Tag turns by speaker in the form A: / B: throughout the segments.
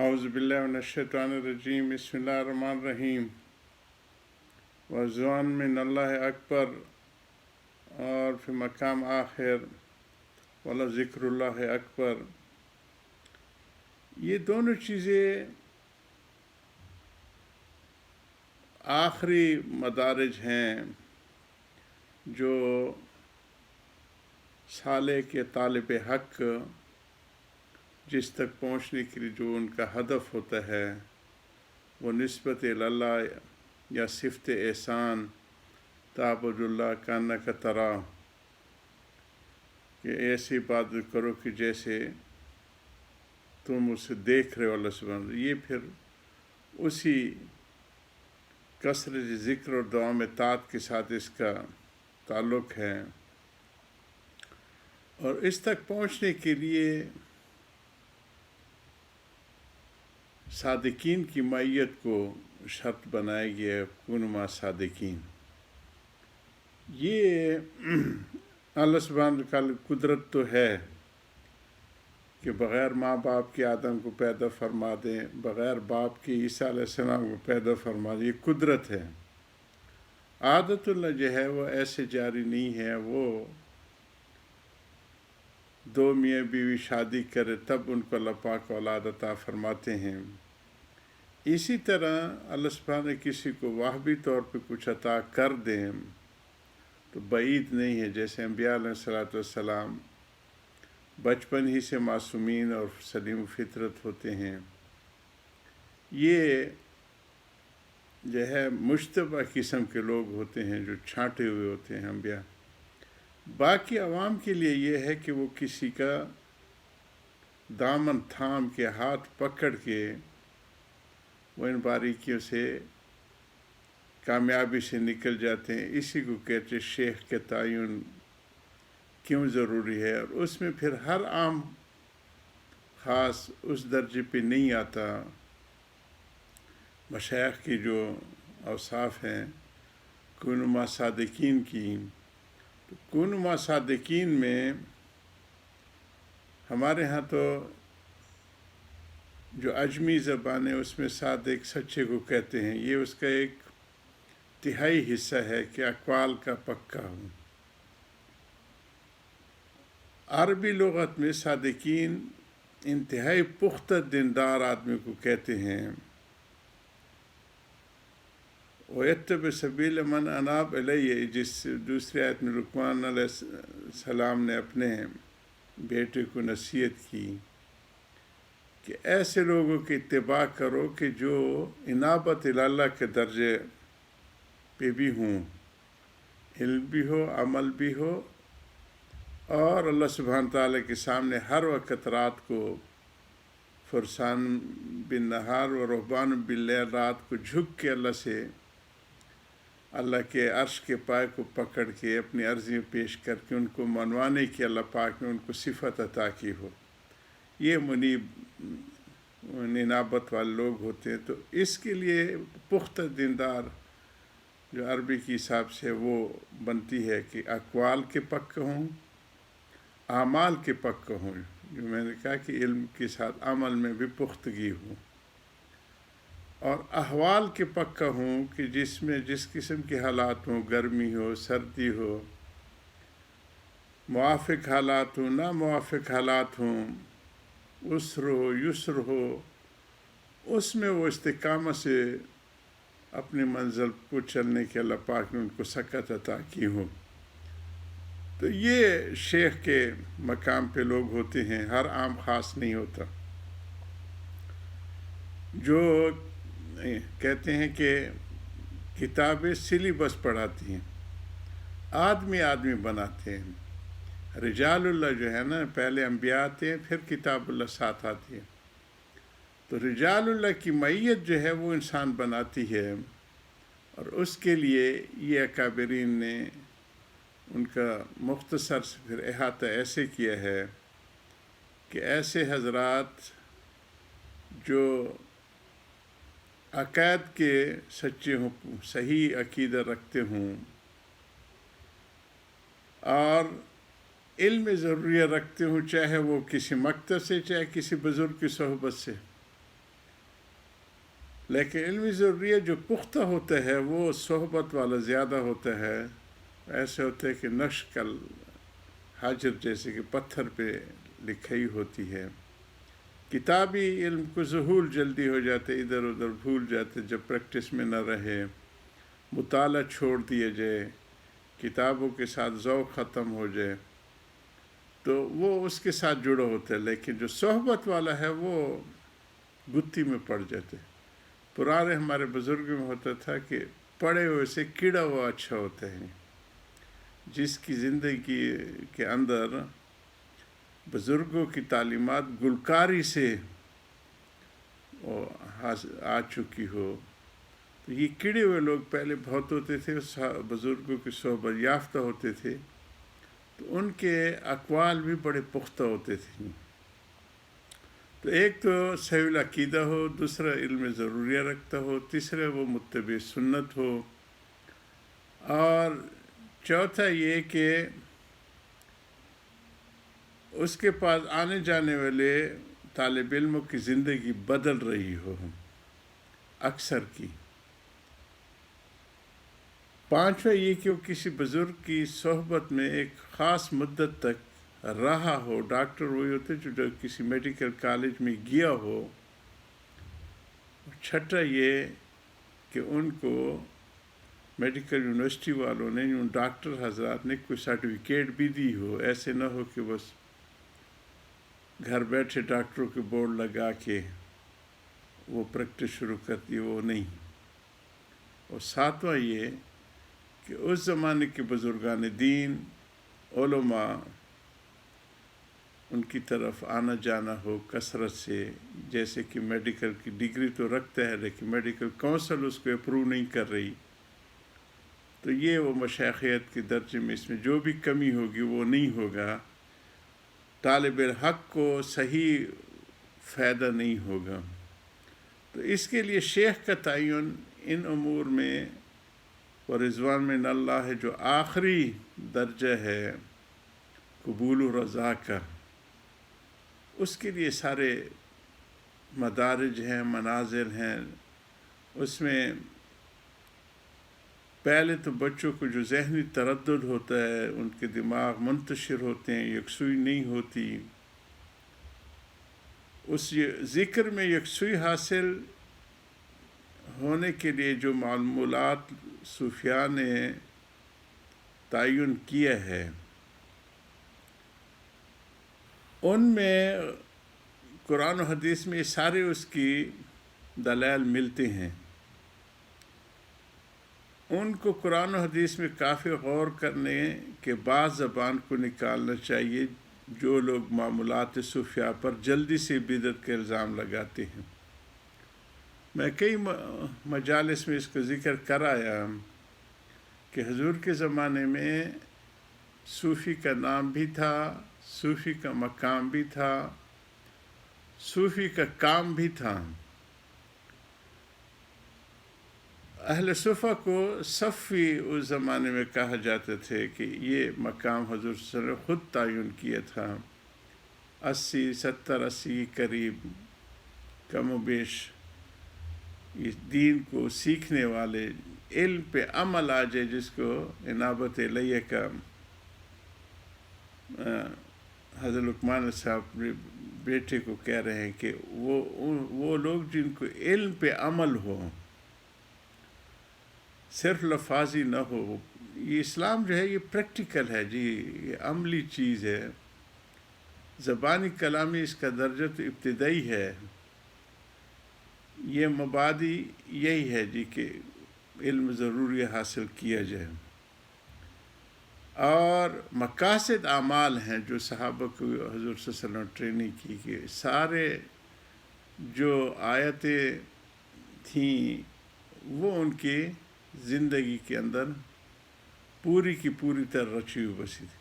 A: اعوذ باللہ من الشیطان الرجیم بسم اللہ الرحمن الرحیم وضوان من اللہ اکبر اور فی مقام آخر ولا ذکر اللہ اکبر، یہ دونوں چیزیں آخری مدارج ہیں جو سالک کے طالب حق جس تک پہنچنے کے لیے جو ان کا ہدف ہوتا ہے وہ نسبت اللہ یا صفت احسان تعبد اللہ کانک ترا، کہ ایسی عبادت کرو کہ جیسے تم اسے دیکھ رہے ہو اللہ سبحانہ وتعالی۔ یہ پھر اسی کثرت ذکر اور دعا میں طاعت کے ساتھ اس کا تعلق ہے، اور اس تک پہنچنے کے لیے صادقین کی معیت کو شرط بنایا گیا ہے، کونوا مع صادقین۔ یہ اللہ سبحانہ وتعالی قدرت تو ہے کہ بغیر ماں باپ کے آدم کو پیدا فرما دیں، بغیر باپ کے عیسیٰ علیہ السلام کو پیدا فرما دیں، یہ قدرت ہے۔ عادت اللہ جو ہے وہ ایسے جاری نہیں ہے، وہ دو میاں بیوی شادی کرے تب ان کو اللہ پاک اولاد عطا فرماتے ہیں۔ اسی طرح اللہ سبحانہ کسی کو واہبی طور پہ کچھ عطا کر دیں تو بعید نہیں ہے، جیسے انبیاء علیہ السلام بچپن ہی سے معصومین اور سلیم فطرت ہوتے ہیں۔ یہ جو ہے مشتبہ قسم کے لوگ ہوتے ہیں جو چھانٹے ہوئے ہوتے ہیں انبیاء۔ باقی عوام کے لیے یہ ہے کہ وہ کسی کا دامن تھام کے ہاتھ پکڑ کے وہ ان باریکیوں سے کامیابی سے نکل جاتے ہیں۔ اسی کو کہتے ہیں شیخ کے تعین کیوں ضروری ہے، اور اس میں پھر ہر عام خاص اس درجے پہ نہیں آتا۔ مشائخ کی جو اوصاف ہیں کونوا مع صادقین کی، تو کونوا مع صادقین میں ہمارے ہاں تو جو اجمی زبان ہے اس میں صادق سچے کو کہتے ہیں، یہ اس کا ایک تہائی حصہ ہے کہ اقوال کا پکا ہوں۔ عربی لغت میں صادقین انتہائی پختہ دیندار آدمی کو کہتے ہیں۔ وَيَتَّبِعْ سَبِيلَ مَنْ أَنَابَ إِلَيَّ، جس دوسری آیت میں لقمان علیہ السلام نے اپنے بیٹے کو نصیحت کی کہ ایسے لوگوں کی اتباع کرو کہ جو انابت اللہ کے درجے پہ بھی ہوں، علم بھی ہو، عمل بھی ہو، اور اللہ سبحانہ تعالیٰ کے سامنے ہر وقت رات کو فرسان بن نہار و رہبان باللیل، رات کو جھک کے اللہ سے، اللہ کے عرش کے پائے کو پکڑ کے اپنی عرضیاں پیش کر کے ان کو منوانے کی اللہ پاک نے ان کو صفت عطا کی ہو، یہ منیب انابت والے لوگ ہوتے ہیں۔ تو اس کے لیے پختہ دیندار جو عربی کے حساب سے وہ بنتی ہے کہ اقوال کے پکے ہوں، اعمال کے پکے ہوں، جو میں نے کہا کہ علم کے ساتھ عمل میں بھی پختگی ہو، اور احوال کے پکا ہوں کہ جس میں جس قسم کے حالات ہوں، گرمی ہو، سردی ہو، موافق حالات ہوں، ناموافق حالات ہوں، عسر ہو، یسر ہو، اس میں وہ استقامت سے اپنی منزل کو چلنے کے اللہ پاک نے ان کو سکت عطا کی ہو۔ تو یہ شیخ کے مقام پہ لوگ ہوتے ہیں، ہر عام خاص نہیں ہوتا۔ جو کہتے ہیں کہ کتابیں سلیبس پڑھاتی ہیں، آدمی بناتے ہیں۔ رجال اللہ جو ہے نا، پہلے انبیاء آتے ہیں پھر کتاب اللہ ساتھ آتی ہے، تو رجال اللہ کی معیت جو ہے وہ انسان بناتی ہے، اور اس کے لیے یہ اکابرین نے ان کا مختصر سے پھر احاطہ ایسے کیا ہے کہ ایسے حضرات جو عقائد کے سچے ہوں، صحیح عقیدہ رکھتے ہوں، اور علم ضروریہ رکھتے ہوں، چاہے وہ کسی مکتب سے، چاہے کسی بزرگ کی صحبت سے، لیکن علمی ضروریات جو پختہ ہوتا ہے وہ صحبت والا زیادہ ہوتا ہے. ایسے ہوتا ہے کہ نقش کل حجر جیسے کہ پتھر پہ لکھی ہوتی ہے. کتابی علم کو ذہول جلدی ہو جاتے، ادھر ادھر بھول جاتے جب پریکٹس میں نہ رہے، مطالعہ چھوڑ دیا جائے، کتابوں کے ساتھ ذوق ختم ہو جائے تو وہ اس کے ساتھ جڑا ہوتا ہے. لیکن جو صحبت والا ہے وہ گتھی میں پڑ جاتے. پرانے ہمارے بزرگوں میں ہوتا تھا کہ پڑے ہوئے سے کیڑا ہوا اچھا ہوتا ہے. جس کی زندگی کے اندر بزرگوں کی تعلیمات گلکاری سے آ چکی ہو، تو یہ کیڑے ہوئے لوگ پہلے بہت ہوتے تھے، بزرگوں کی صحبت یافتہ ہوتے تھے، تو ان کے اقوال بھی بڑے پختہ ہوتے تھے. تو ایک تو صحیح العقیدہ ہو، دوسرا علم ضروریہ رکھتا ہو، تیسرا وہ متبع سنت ہو، اور چوتھا یہ کہ اس کے پاس آنے جانے والے طالب علموں کی زندگی بدل رہی ہو اکثر کی. پانچواں یہ کہ وہ کسی بزرگ کی صحبت میں ایک خاص مدت تک رہا ہو. ڈاکٹر وہی ہوتے جو کسی میڈیکل کالج میں گیا ہو. چھٹا یہ کہ ان کو میڈیکل یونیورسٹی والوں نے، ان ڈاکٹر حضرات نے کوئی سرٹیفکیٹ بھی دی ہو. ایسے نہ ہو کہ بس گھر بیٹھے ڈاکٹروں کے بورڈ لگا کے وہ پریکٹس شروع کرتی، وہ نہیں. اور ساتواں یہ کہ اس زمانے کے بزرگان دین، علماء، ان کی طرف آنا جانا ہو کثرت سے. جیسے کہ میڈیکل کی ڈگری تو رکھتا ہے لیکن میڈیکل کونسل اس کو اپروو نہیں کر رہی، تو یہ وہ مشائخیت کے درجے میں اس میں جو بھی کمی ہوگی وہ نہیں ہوگا. طالب الحق کو صحیح فائدہ نہیں ہوگا. تو اس کے لیے شیخ کا تعین ان امور میں ورضوان من اللہ ہے، جو آخری درجہ ہے قبول و رضا کا. اس کے لیے سارے مدارج ہیں، منازل ہیں. اس میں پہلے تو بچوں کو جو ذہنی تردد ہوتا ہے، ان کے دماغ منتشر ہوتے ہیں، یکسوئی نہیں ہوتی. اس ذکر میں یکسوئی حاصل ہونے کے لیے جو معمولات صوفیاء نے تعین کیا ہے، ان میں قرآن و حدیث میں سارے اس کی دلائل ملتے ہیں. ان کو قرآن و حدیث میں کافی غور کرنے کے بعد زبان کو نکالنا چاہیے جو لوگ معمولات صوفیاء پر جلدی سے بدعت کا الزام لگاتے ہیں. میں کئی مجالس میں اس کو ذکر کرایا کہ حضور کے زمانے میں صوفی کا نام بھی تھا، صوفی کا مقام بھی تھا، صوفی کا کام بھی تھا. اہل صفہ کو صفی اس زمانے میں کہا جاتے تھے کہ یہ مقام حضور صلی اللہ علیہ وسلم خود تعین کیا تھا. 70 قریب کم و بیش اس دین کو سیکھنے والے، علم پہ عمل آ جائے، جس کو انابت الیہ کا حضرت لقمان صاحب بیٹے کو کہہ رہے ہیں کہ وہ لوگ جن کو علم پہ عمل ہو، صرف لفاظی نہ ہو. یہ اسلام جو ہے یہ پریکٹیکل ہے جی، یہ عملی چیز ہے. زبانی کلامی اس کا درجہ تو ابتدائی ہے. یہ مبادی یہی ہے جی کہ علم ضروری حاصل کیا جائے. اور مقاصد اعمال ہیں جو صحابہ کو حضور صلی اللہ علیہ وسلم ٹریننگ کی کہ سارے جو آیتیں تھیں وہ ان کی زندگی کے اندر پوری کی پوری طرح رچی ہوئی بسی تھی.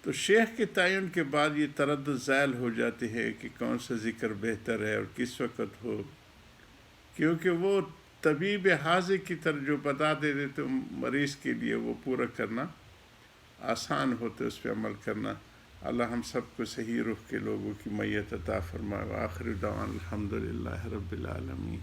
A: تو شیخ کے تعین کے بعد یہ تردد زائل ہو جاتے ہیں کہ کون سا ذکر بہتر ہے اور کس وقت ہو، کیونکہ وہ طبیب حاضر کی طرح جو بتا دیتے تو مریض کے لیے وہ پورا کرنا آسان ہوتا، اس پہ عمل کرنا. اللہ ہم سب کو صحیح رخ کے لوگوں کی میت عطا فرمائے. وآخر دعوانا الحمدللہ رب العالمین.